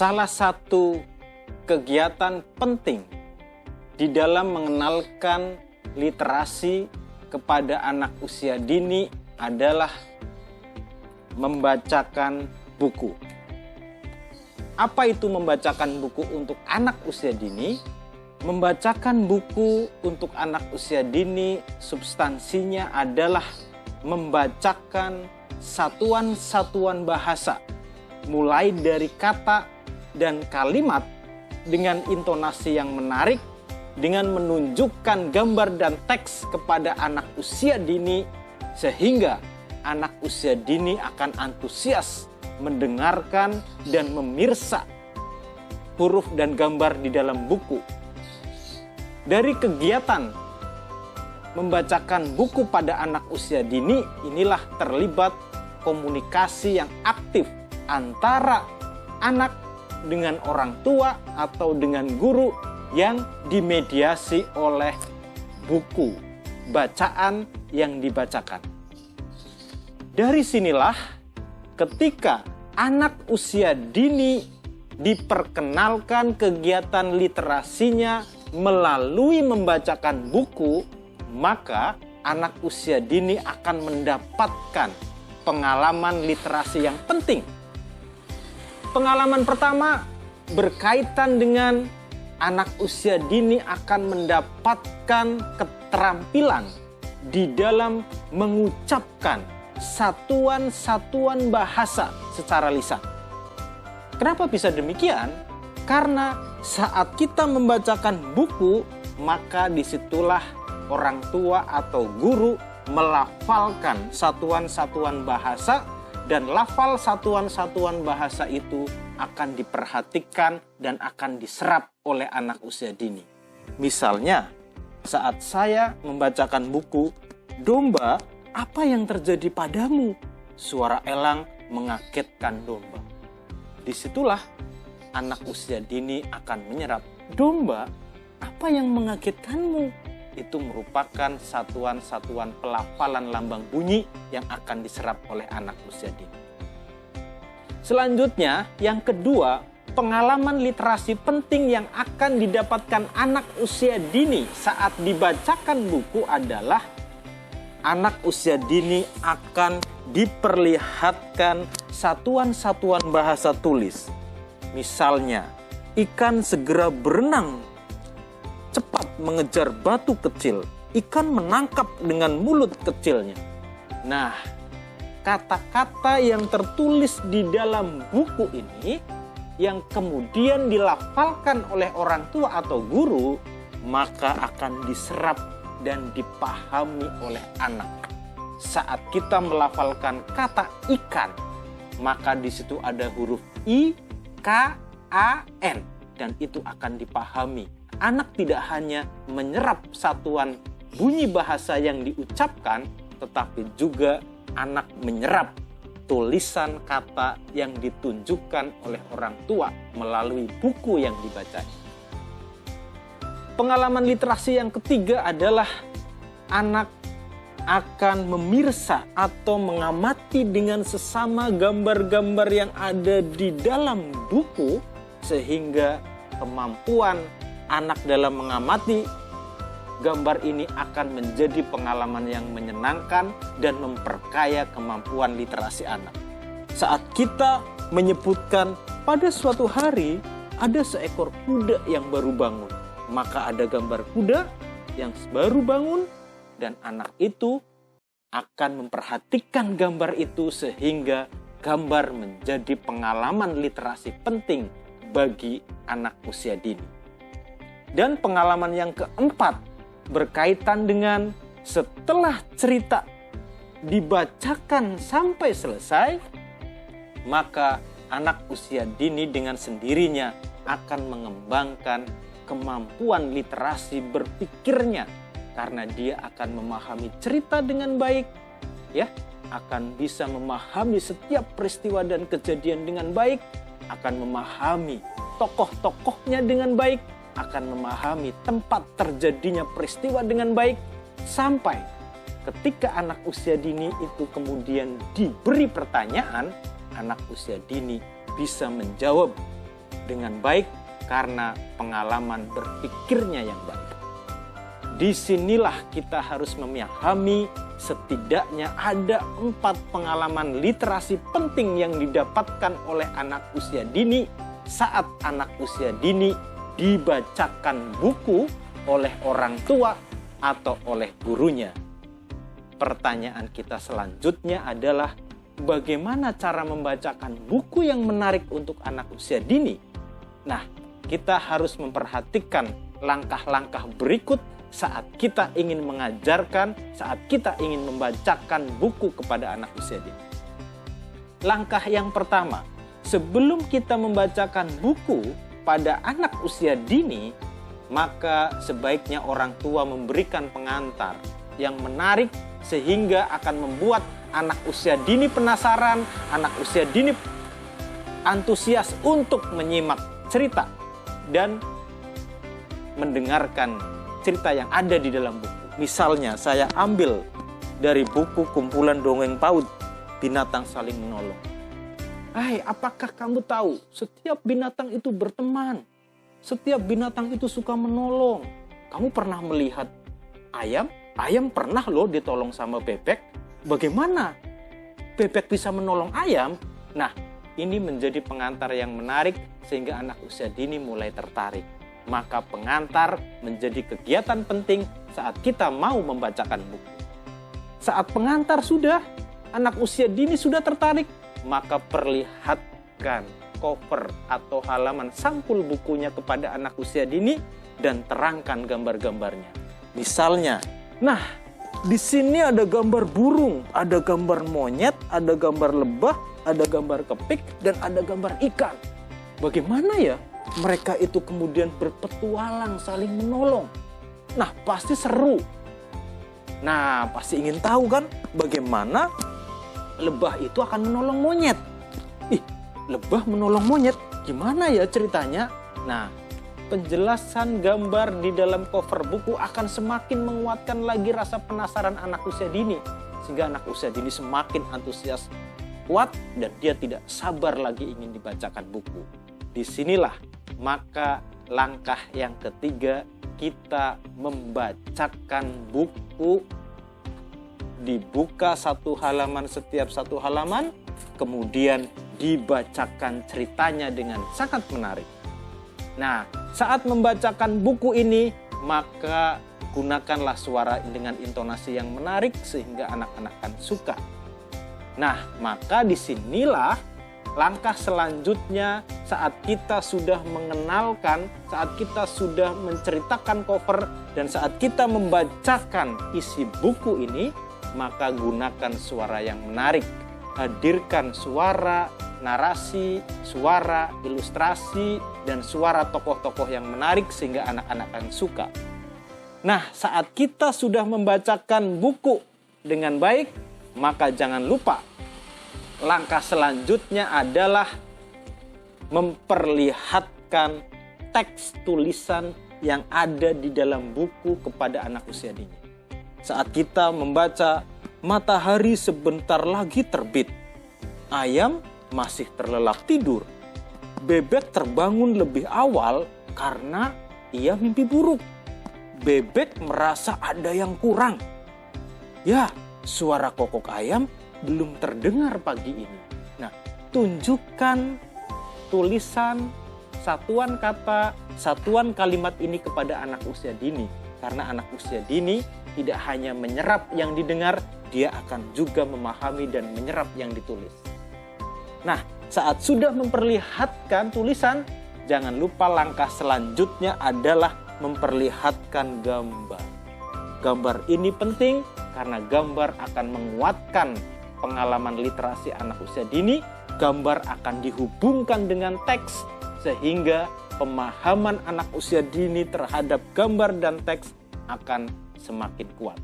Salah satu kegiatan penting di dalam mengenalkan literasi kepada anak usia dini adalah membacakan buku. Apa itu membacakan buku untuk anak usia dini? Membacakan buku untuk anak usia dini substansinya adalah membacakan satuan-satuan bahasa, mulai dari kata dan kalimat dengan intonasi yang menarik, dengan menunjukkan gambar dan teks kepada anak usia dini, sehingga anak usia dini akan antusias mendengarkan dan memirsa huruf dan gambar di dalam buku. Dari kegiatan membacakan buku pada anak usia dini, inilah terlibat komunikasi yang aktif antara anak dengan orang tua atau dengan guru yang dimediasi oleh buku bacaan yang dibacakan. Dari sinilah ketika anak usia dini diperkenalkan kegiatan literasinya melalui membacakan buku, maka anak usia dini akan mendapatkan pengalaman literasi yang penting. Pengalaman pertama berkaitan dengan anak usia dini akan mendapatkan keterampilan di dalam mengucapkan satuan-satuan bahasa secara lisan. Kenapa bisa demikian? Karena saat kita membacakan buku, maka disitulah orang tua atau guru melafalkan satuan-satuan bahasa, dan lafal satuan-satuan bahasa itu akan diperhatikan dan akan diserap oleh anak usia dini. Misalnya, saat saya membacakan buku, "Domba, apa yang terjadi padamu?" Suara elang mengagetkan domba. Disitulah anak usia dini akan menyerap, "Domba, apa yang mengagetkanmu?" Itu merupakan satuan-satuan pelafalan lambang bunyi yang akan diserap oleh anak usia dini. Selanjutnya, yang kedua, pengalaman literasi penting yang akan didapatkan anak usia dini saat dibacakan buku adalah anak usia dini akan diperlihatkan satuan-satuan bahasa tulis. Misalnya, ikan segera berenang cepat mengejar batu kecil. Ikan menangkap dengan mulut kecilnya. Nah, kata-kata yang tertulis di dalam buku ini yang kemudian dilafalkan oleh orang tua atau guru, maka akan diserap dan dipahami oleh anak. Saat kita melafalkan kata ikan, maka di situ ada huruf I, K, A, N, dan itu akan dipahami. Anak tidak hanya menyerap satuan bunyi bahasa yang diucapkan, tetapi juga anak menyerap tulisan kata yang ditunjukkan oleh orang tua melalui buku yang dibacanya. Pengalaman literasi yang ketiga adalah anak akan memirsa atau mengamati dengan sesama gambar-gambar yang ada di dalam buku, sehingga kemampuan anak dalam mengamati gambar ini akan menjadi pengalaman yang menyenangkan dan memperkaya kemampuan literasi anak. Saat kita menyebutkan pada suatu hari ada seekor kuda yang baru bangun, maka ada gambar kuda yang baru bangun dan anak itu akan memperhatikan gambar itu sehingga gambar menjadi pengalaman literasi penting bagi anak usia dini. Dan pengalaman yang keempat berkaitan dengan setelah cerita dibacakan sampai selesai, maka anak usia dini dengan sendirinya akan mengembangkan kemampuan literasi berpikirnya, karena dia akan memahami cerita dengan baik, ya, akan bisa memahami setiap peristiwa dan kejadian dengan baik, akan memahami tokoh-tokohnya dengan baik, akan memahami tempat terjadinya peristiwa dengan baik, sampai ketika anak usia dini itu kemudian diberi pertanyaan, anak usia dini bisa menjawab dengan baik karena pengalaman berpikirnya yang baik. Disinilah kita harus memahami setidaknya ada 4 pengalaman literasi penting yang didapatkan oleh anak usia dini saat anak usia dini dibacakan buku oleh orang tua atau oleh gurunya. Pertanyaan kita selanjutnya adalah bagaimana cara membacakan buku yang menarik untuk anak usia dini? Nah, kita harus memperhatikan langkah-langkah berikut saat kita ingin mengajarkan, saat kita ingin membacakan buku kepada anak usia dini. Langkah yang pertama, sebelum kita membacakan buku pada anak usia dini, maka sebaiknya orang tua memberikan pengantar yang menarik sehingga akan membuat anak usia dini penasaran, anak usia dini antusias untuk menyimak cerita dan mendengarkan cerita yang ada di dalam buku. Misalnya saya ambil dari buku kumpulan dongeng PAUD, Binatang Saling Menolong. Hai, apakah kamu tahu setiap binatang itu berteman? Setiap binatang itu suka menolong. Kamu pernah melihat ayam? Ayam pernah loh ditolong sama bebek. Bagaimana bebek bisa menolong ayam? Nah, ini menjadi pengantar yang menarik sehingga anak usia dini mulai tertarik. Maka pengantar menjadi kegiatan penting saat kita mau membacakan buku. Saat pengantar sudah, anak usia dini sudah tertarik, maka perlihatkan cover atau halaman sampul bukunya kepada anak usia dini dan terangkan gambar-gambarnya. Misalnya, nah, di sini ada gambar burung, ada gambar monyet, ada gambar lebah, ada gambar kepik, dan ada gambar ikan. Bagaimana ya mereka itu kemudian berpetualang saling menolong? Nah, pasti seru. Nah, pasti ingin tahu kan bagaimana lebah itu akan menolong monyet. Lebah menolong monyet, gimana ya ceritanya? Nah, penjelasan gambar di dalam cover buku akan semakin menguatkan lagi rasa penasaran anak usia dini. Sehingga anak usia dini semakin antusias kuat dan dia tidak sabar lagi ingin dibacakan buku. Disinilah maka langkah yang ketiga, kita membacakan buku. Dibuka satu halaman setiap satu halaman, kemudian dibacakan ceritanya dengan sangat menarik. Nah, saat membacakan buku ini, maka gunakanlah suara dengan intonasi yang menarik sehingga anak-anak akan suka. Nah, maka disinilah langkah selanjutnya saat kita sudah mengenalkan, saat kita sudah menceritakan cover, dan saat kita membacakan isi buku ini, maka gunakan suara yang menarik. Hadirkan suara, narasi, suara, ilustrasi, dan suara tokoh-tokoh yang menarik sehingga anak-anak akan suka. Nah, saat kita sudah membacakan buku dengan baik, maka jangan lupa langkah selanjutnya adalah memperlihatkan teks tulisan yang ada di dalam buku kepada anak usia dini. Saat kita membaca, matahari sebentar lagi terbit. Ayam masih terlelap tidur. Bebek terbangun lebih awal karena ia mimpi buruk. Bebek merasa ada yang kurang. Ya, suara kokok ayam belum terdengar pagi ini. Nah, tunjukkan tulisan, satuan kata, satuan kalimat ini kepada anak usia dini. Karena anak usia dini tidak hanya menyerap yang didengar, dia akan juga memahami dan menyerap yang ditulis. Nah, saat sudah memperlihatkan tulisan, jangan lupa langkah selanjutnya adalah memperlihatkan gambar. Gambar ini penting karena gambar akan menguatkan pengalaman literasi anak usia dini. Gambar akan dihubungkan dengan teks sehingga pemahaman anak usia dini terhadap gambar dan teks akan semakin kuat.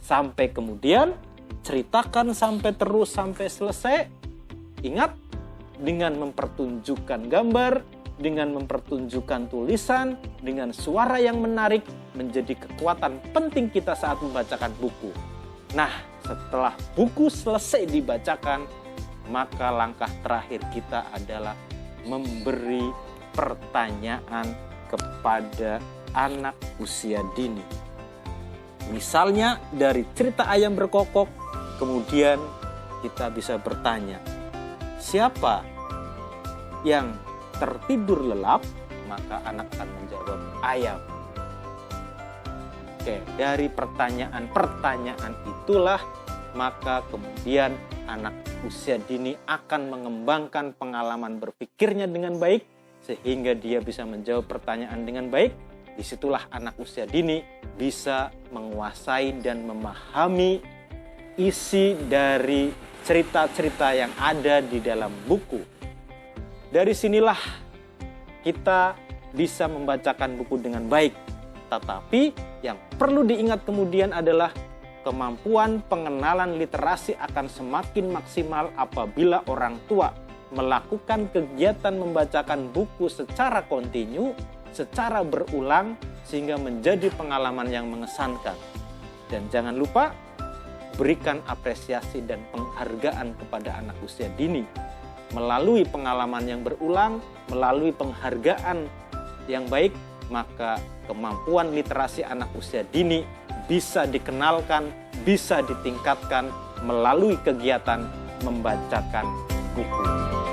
Sampai kemudian ceritakan sampai terus sampai selesai. Ingat, dengan mempertunjukkan gambar, dengan mempertunjukkan tulisan, dengan suara yang menarik menjadi kekuatan penting kita saat membacakan buku. Nah, setelah buku selesai dibacakan, maka langkah terakhir kita adalah memberi pertanyaan kepada anak usia dini. Misalnya dari cerita ayam berkokok, kemudian kita bisa bertanya, siapa yang tertidur lelap? Maka anak akan menjawab ayam. Oke, dari pertanyaan-pertanyaan itulah maka kemudian anak usia dini akan mengembangkan pengalaman berpikirnya dengan baik sehingga dia bisa menjawab pertanyaan dengan baik. Disitulah anak usia dini bisa menguasai dan memahami isi dari cerita-cerita yang ada di dalam buku. Dari sinilah kita bisa membacakan buku dengan baik. Tetapi yang perlu diingat kemudian adalah kemampuan pengenalan literasi akan semakin maksimal apabila orang tua melakukan kegiatan membacakan buku secara kontinu, secara berulang, sehingga menjadi pengalaman yang mengesankan. Dan jangan lupa, berikan apresiasi dan penghargaan kepada anak usia dini. Melalui pengalaman yang berulang, melalui penghargaan yang baik, maka kemampuan literasi anak usia dini bisa dikenalkan, bisa ditingkatkan melalui kegiatan membacakan buku.